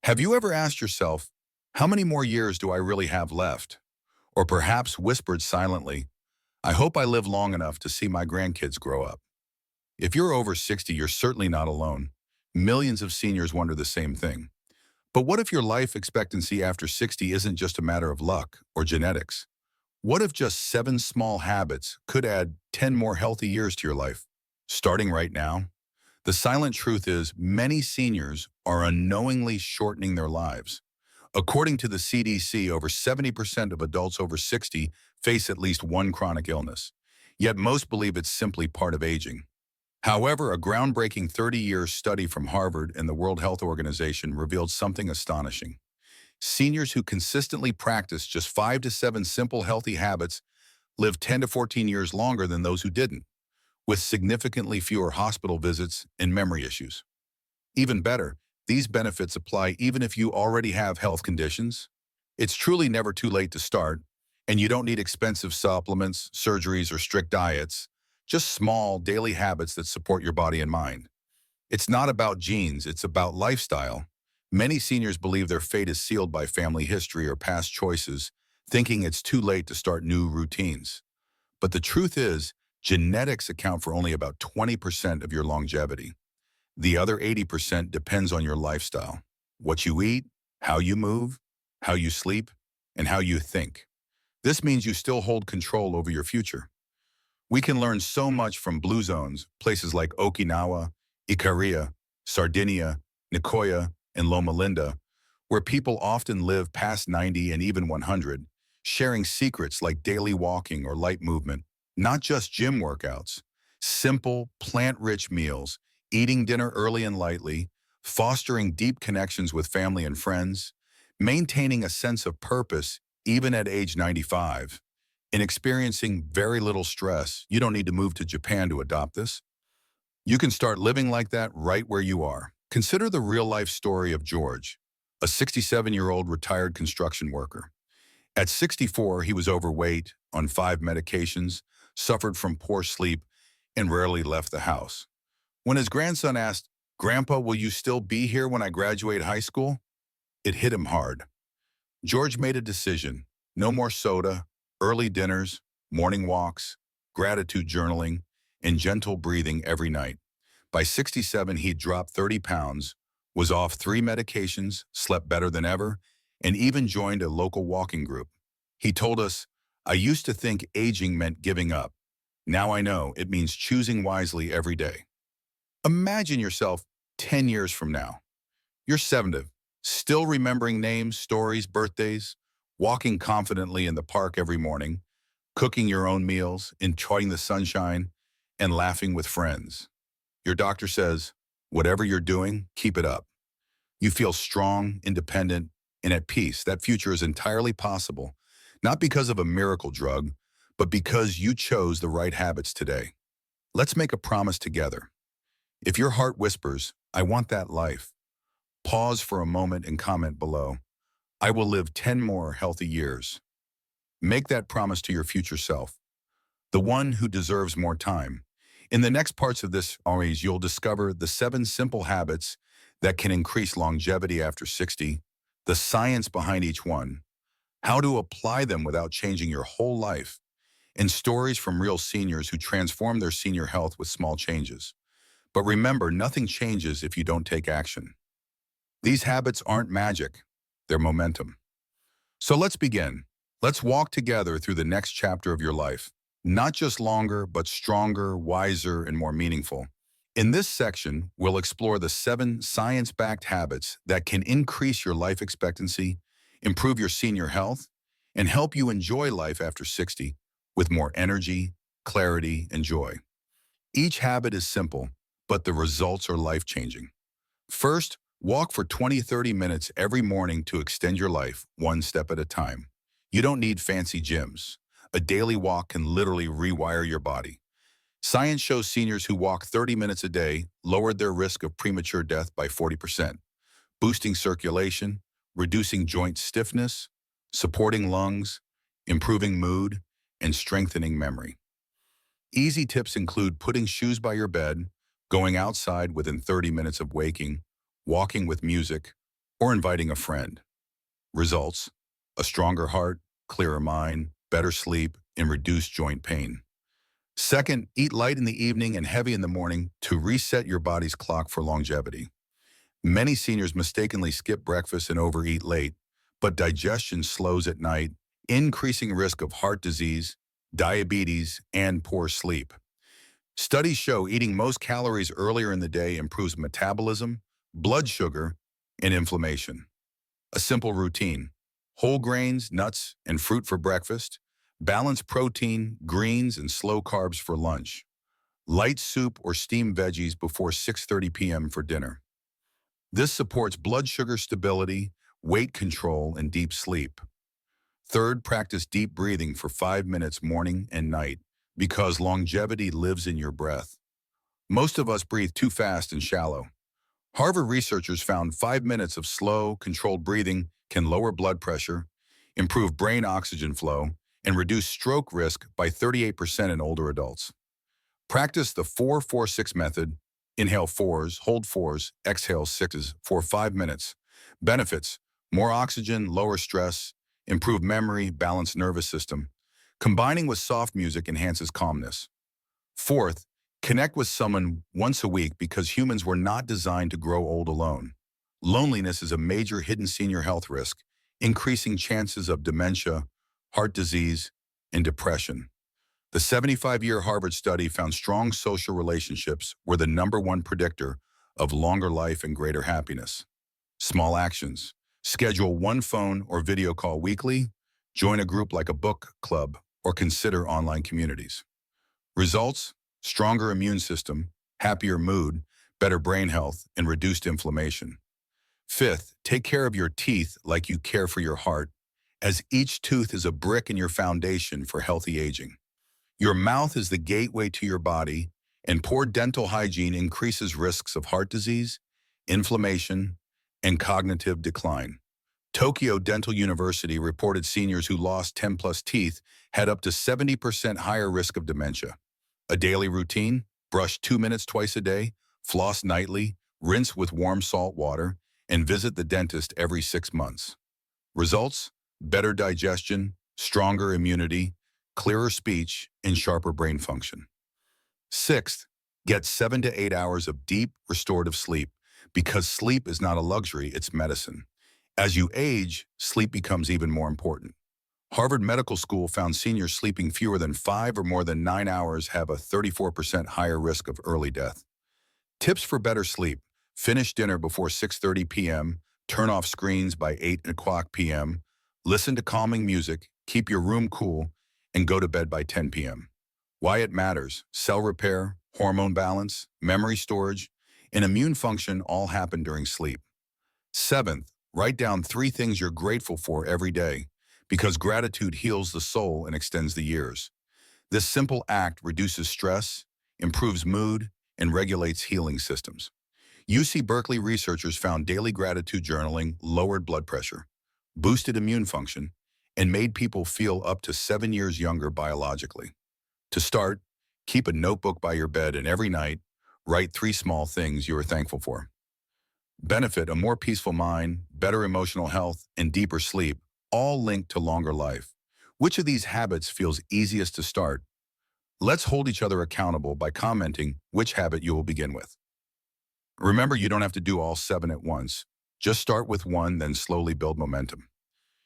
Have you ever asked yourself, how many more years do I really have left? Or perhaps whispered silently, I hope I live long enough to see my grandkids grow up. If you're over 60, you're certainly not alone. Millions of seniors wonder the same thing. But what if your life expectancy after 60 isn't just a matter of luck or genetics? What if just 7 small habits could add 10 more healthy years to your life? Starting right now, the silent truth is many seniors are unknowingly shortening their lives. According to the CDC, over 70% of adults over 60 face at least one chronic illness. Yet most believe it's simply part of aging. However, a groundbreaking 30-year study from Harvard and the World Health Organization revealed something astonishing. Seniors who consistently practice just 5 to 7 simple healthy habits live 10 to 14 years longer than those who didn't, with significantly fewer hospital visits and memory issues. Even better, these benefits apply even if you already have health conditions. It's truly never too late to start, and you don't need expensive supplements, surgeries, or strict diets, just small daily habits that support your body and mind. It's not about genes, it's about lifestyle. Many seniors believe their fate is sealed by family history or past choices, thinking it's too late to start new routines. But the truth is, genetics account for only about 20% of your longevity. The other 80% depends on your lifestyle, what you eat, how you move, how you sleep, and how you think. This means you still hold control over your future. We can learn so much from blue zones, places like Okinawa, Ikaria, Sardinia, Nicoya, and Loma Linda, where people often live past 90 and even 100, sharing secrets like daily walking or light movement, not just gym workouts. Simple, plant-rich meals, eating dinner early and lightly, fostering deep connections with family and friends, maintaining a sense of purpose even at age 95, and experiencing very little stress. You don't need to move to Japan to adopt this. You can start living like that right where you are. Consider the real-life story of George, a 67-year-old retired construction worker. At 64, he was overweight, on 5 medications, suffered from poor sleep, and rarely left the house. When his grandson asked, "Grandpa, will you still be here when I graduate high school?" It hit him hard. George made a decision: no more soda, early dinners, morning walks, gratitude journaling, and gentle breathing every night. By 67, he'd dropped 30 pounds, was off 3 medications, slept better than ever, and even joined a local walking group. He told us, "I used to think aging meant giving up. Now I know it means choosing wisely every day." Imagine yourself 10 years from now. You're 70, still remembering names, stories, birthdays, walking confidently in the park every morning, cooking your own meals, enjoying the sunshine, and laughing with friends. Your doctor says, whatever you're doing, keep it up. You feel strong, independent, and at peace. That future is entirely possible, not because of a miracle drug, but because you chose the right habits today. Let's make a promise together. If your heart whispers, "I want that life," pause for a moment and comment below, "I will live 10 more healthy years." Make that promise to your future self, the one who deserves more time. In the next parts of this series, you'll discover the 7 simple habits that can increase longevity after 60, the science behind each one, how to apply them without changing your whole life, and stories from real seniors who transform their senior health with small changes. But remember, nothing changes if you don't take action. These habits aren't magic, they're momentum. So let's begin. Let's walk together through the next chapter of your life. Not just longer, but stronger, wiser, and more meaningful. In this section, we'll explore the 7 science-backed habits that can increase your life expectancy, improve your senior health, and help you enjoy life after 60 with more energy, clarity, and joy. Each habit is simple, but the results are life-changing. First, walk for 20-30 minutes every morning to extend your life, one step at a time. You don't need fancy gyms. A daily walk can literally rewire your body. Science shows seniors who walk 30 minutes a day lowered their risk of premature death by 40%, boosting circulation, reducing joint stiffness, supporting lungs, improving mood, and strengthening memory. Easy tips include putting shoes by your bed, going outside within 30 minutes of waking, walking with music, or inviting a friend. Results: a stronger heart, clearer mind, better sleep, and reduced joint pain. Second, eat light in the evening and heavy in the morning to reset your body's clock for longevity. Many seniors mistakenly skip breakfast and overeat late, but digestion slows at night, increasing risk of heart disease, diabetes, and poor sleep. Studies show eating most calories earlier in the day improves metabolism, blood sugar, and inflammation. A simple routine: whole grains, nuts, and fruit for breakfast, balanced protein, greens, and slow carbs for lunch, light soup or steamed veggies before 6:30 p.m. for dinner. This supports blood sugar stability, weight control, and deep sleep. Third, practice deep breathing for 5 minutes morning and night because longevity lives in your breath. Most of us breathe too fast and shallow. Harvard researchers found 5 minutes of slow, controlled breathing can lower blood pressure, improve brain oxygen flow, and reduce stroke risk by 38% in older adults. Practice the 4-4-6 method. Inhale fours, hold fours, exhale sixes for 5 minutes. Benefits: more oxygen, lower stress, improved memory, balanced nervous system. Combining with soft music enhances calmness. Fourth, connect with someone once a week because humans were not designed to grow old alone. Loneliness is a major hidden senior health risk, increasing chances of dementia, heart disease, and depression. The 75-year Harvard study found strong social relationships were the #1 predictor of longer life and greater happiness. Small actions: schedule one phone or video call weekly, join a group like a book club, or consider online communities. Results: stronger immune system, happier mood, better brain health, and reduced inflammation. Fifth, take care of your teeth like you care for your heart, as each tooth is a brick in your foundation for healthy aging. Your mouth is the gateway to your body, and poor dental hygiene increases risks of heart disease, inflammation, and cognitive decline. Tokyo Dental University reported seniors who lost 10-plus teeth had up to 70% higher risk of dementia. A daily routine: brush 2 minutes twice a day, floss nightly, rinse with warm salt water, and visit the dentist every 6 months. Results: better digestion, stronger immunity, clearer speech, and sharper brain function. Sixth, get 7 to 8 hours of deep, restorative sleep because sleep is not a luxury, it's medicine. As you age, sleep becomes even more important. Harvard Medical School found seniors sleeping fewer than 5 or more than 9 hours have a 34% higher risk of early death. Tips for better sleep: finish dinner before 6:30 p.m., turn off screens by 8 o'clock p.m., listen to calming music, keep your room cool, and go to bed by 10 p.m. Why it matters: cell repair, hormone balance, memory storage, and immune function all happen during sleep. Seventh, write down 3 things you're grateful for every day, because gratitude heals the soul and extends the years. This simple act reduces stress, improves mood, and regulates healing systems. UC Berkeley researchers found daily gratitude journaling lowered blood pressure, boosted immune function, and made people feel up to 7 years younger biologically. To start, keep a notebook by your bed and every night, write 3 small things you are thankful for. Benefit: a more peaceful mind, better emotional health, and deeper sleep, all linked to longer life. Which of these habits feels easiest to start? Let's hold each other accountable by commenting which habit you will begin with. Remember, you don't have to do all 7 at once. Just start with one, then slowly build momentum.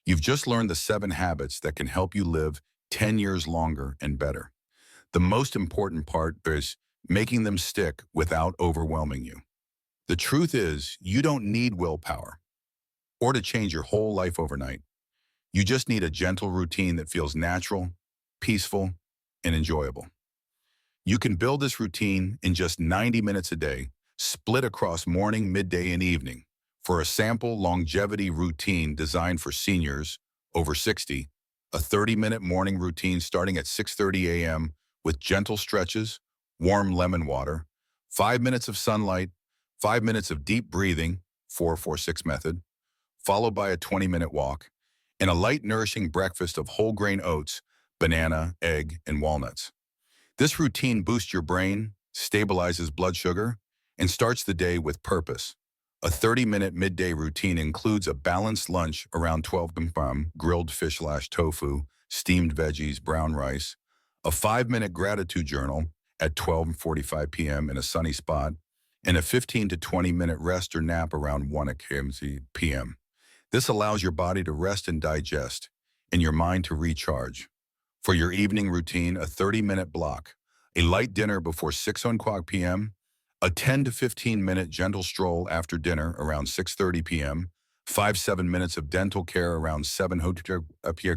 You've just learned the 7 habits that can help you live 10 years longer and better. The most important part is making them stick without overwhelming you. The truth is, you don't need willpower or to change your whole life overnight. You just need a gentle routine that feels natural, peaceful, and enjoyable. You can build this routine in just 90 minutes a day, split across morning, midday, and evening. For a sample longevity routine designed for seniors over 60, a 30-minute morning routine starting at 6:30 a.m. with gentle stretches, warm lemon water, 5 minutes of sunlight, 5 minutes of deep breathing, 4-4-6 method, followed by a 20-minute walk, and a light, nourishing breakfast of whole grain oats, banana, egg, and walnuts. This routine boosts your brain, stabilizes blood sugar, and starts the day with purpose. A 30-minute midday routine includes a balanced lunch around 12 p.m., grilled fish/tofu, steamed veggies, brown rice, a 5-minute gratitude journal at 12:45 p.m. in a sunny spot, and a 15 to 20-minute rest or nap around 1 p.m. This allows your body to rest and digest, and your mind to recharge. For your evening routine, a 30-minute block, a light dinner before 6 p.m., a 10 to 15-minute gentle stroll after dinner around 6:30 p.m., 5-7 minutes of dental care around 7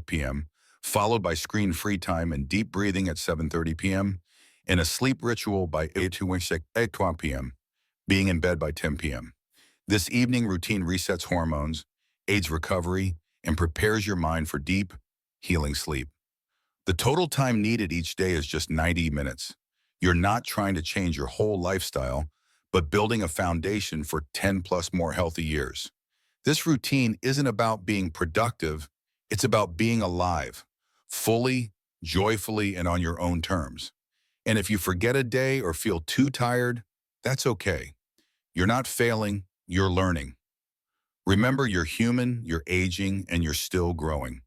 p.m., followed by screen-free time and deep breathing at 7:30 p.m., and a sleep ritual by 8 p.m., being in bed by 10 p.m. This evening routine resets hormones, aids recovery, and prepares your mind for deep, healing sleep. The total time needed each day is just 90 minutes. You're not trying to change your whole lifestyle, but building a foundation for 10 plus more healthy years. This routine isn't about being productive, it's about being alive, fully, joyfully, and on your own terms. And if you forget a day or feel too tired, that's okay. You're not failing, you're learning. Remember, you're human, you're aging, and you're still growing.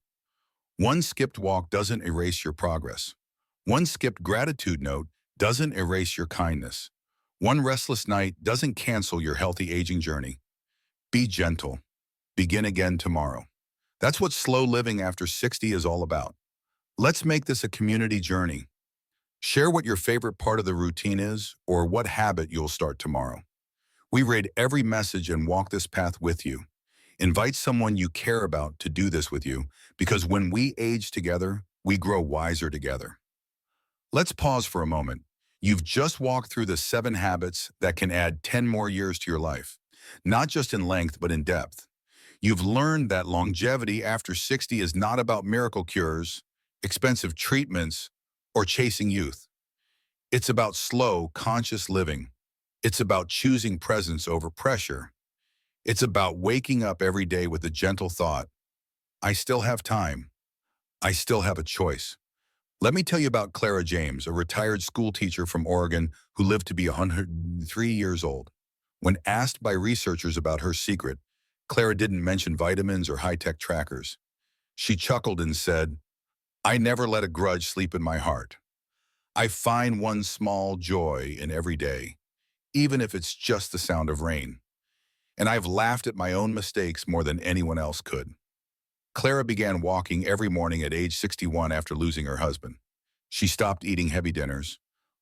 One skipped walk doesn't erase your progress. One skipped gratitude note doesn't erase your kindness. One restless night doesn't cancel your healthy aging journey. Be gentle. Begin again tomorrow. That's what slow living after 60 is all about. Let's make this a community journey. Share what your favorite part of the routine is or what habit you'll start tomorrow. We read every message and walk this path with you. Invite someone you care about to do this with you, because when we age together, we grow wiser together. Let's pause for a moment. You've just walked through the 7 habits that can add 10 more years to your life, not just in length, but in depth. You've learned that longevity after 60 is not about miracle cures, expensive treatments, or chasing youth. It's about slow, conscious living. It's about choosing presence over pressure. It's about waking up every day with a gentle thought, I still have time. I still have a choice. Let me tell you about Clara James, a retired school teacher from Oregon who lived to be 103 years old. When asked by researchers about her secret, Clara didn't mention vitamins or high-tech trackers. She chuckled and said, I never let a grudge sleep in my heart. I find one small joy in every day, even if it's just the sound of rain. And I've laughed at my own mistakes more than anyone else could. Clara began walking every morning at age 61 after losing her husband. She stopped eating heavy dinners,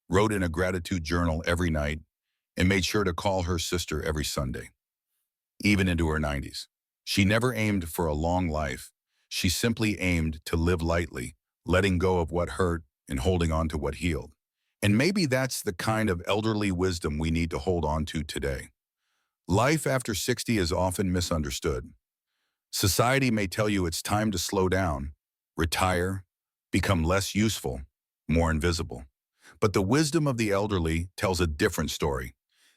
wrote in a gratitude journal every night, and made sure to call her sister every Sunday, even into her 90s. She never aimed for a long life. She simply aimed to live lightly, letting go of what hurt and holding on to what healed. And maybe that's the kind of elderly wisdom we need to hold on to today. Life after 60 is often misunderstood. Society may tell you it's time to slow down, retire, become less useful, more invisible. But the wisdom of the elderly tells a different story.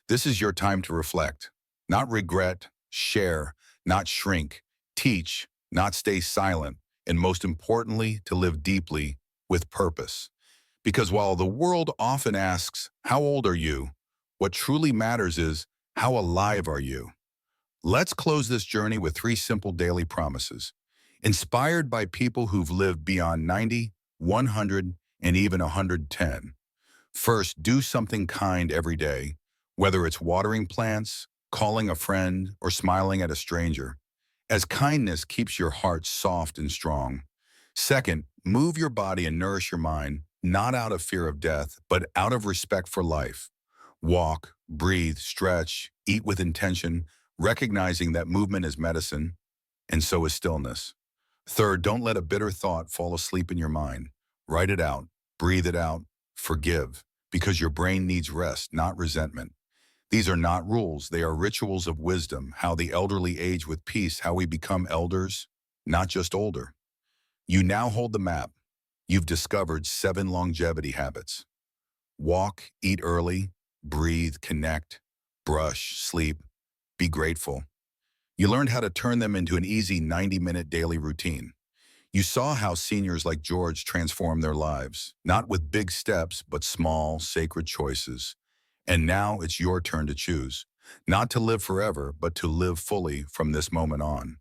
This is your time to reflect, not regret, share, not shrink, teach, not stay silent, and most importantly, to live deeply with purpose. Because while the world often asks, how old are you? What truly matters is, how alive are you? Let's close this journey with 3 simple daily promises, inspired by people who've lived beyond 90, 100, and even 110. First, do something kind every day, whether it's watering plants, calling a friend, or smiling at a stranger, as kindness keeps your heart soft and strong. Second, move your body and nourish your mind, not out of fear of death, but out of respect for life. Walk, breathe, stretch, eat with intention, recognizing that movement is medicine, and so is stillness. Third, don't let a bitter thought fall asleep in your mind. Write it out, breathe it out, forgive, because your brain needs rest, not resentment. These are not rules, they are rituals of wisdom, how the elderly age with peace, how we become elders, not just older. You now hold the map. You've discovered 7 longevity habits. Walk, eat early, breathe, connect, brush, sleep, be grateful. You learned how to turn them into an easy 90-minute daily routine. You saw how seniors like George transform their lives, not with big steps, but small, sacred choices. And now it's your turn to choose. Not to live forever, but to live fully from this moment on.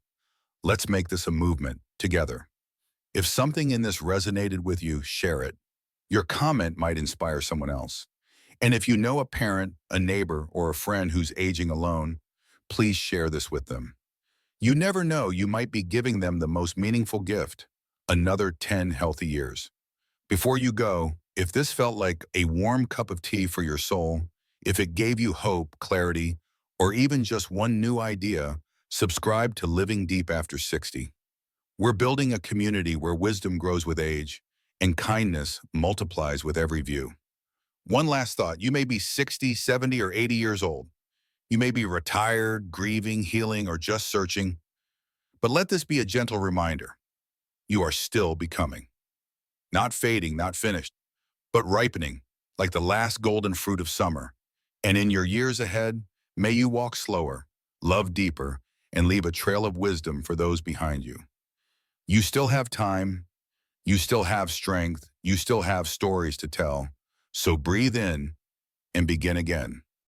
Let's make this a movement together. If something in this resonated with you, share it. Your comment might inspire someone else. And if you know a parent, a neighbor, or a friend who's aging alone, please share this with them. You never know, you might be giving them the most meaningful gift, another 10 healthy years. Before you go, if this felt like a warm cup of tea for your soul, if it gave you hope, clarity, or even just one new idea, subscribe to Living Deep After 60. We're building a community where wisdom grows with age and kindness multiplies with every view. One last thought, you may be 60, 70, or 80 years old. You may be retired, grieving, healing, or just searching. But let this be a gentle reminder. You are still becoming. Not fading, not finished, but ripening, like the last golden fruit of summer. And in your years ahead, may you walk slower, love deeper, and leave a trail of wisdom for those behind you. You still have time, you still have strength, you still have stories to tell. So breathe in and begin again.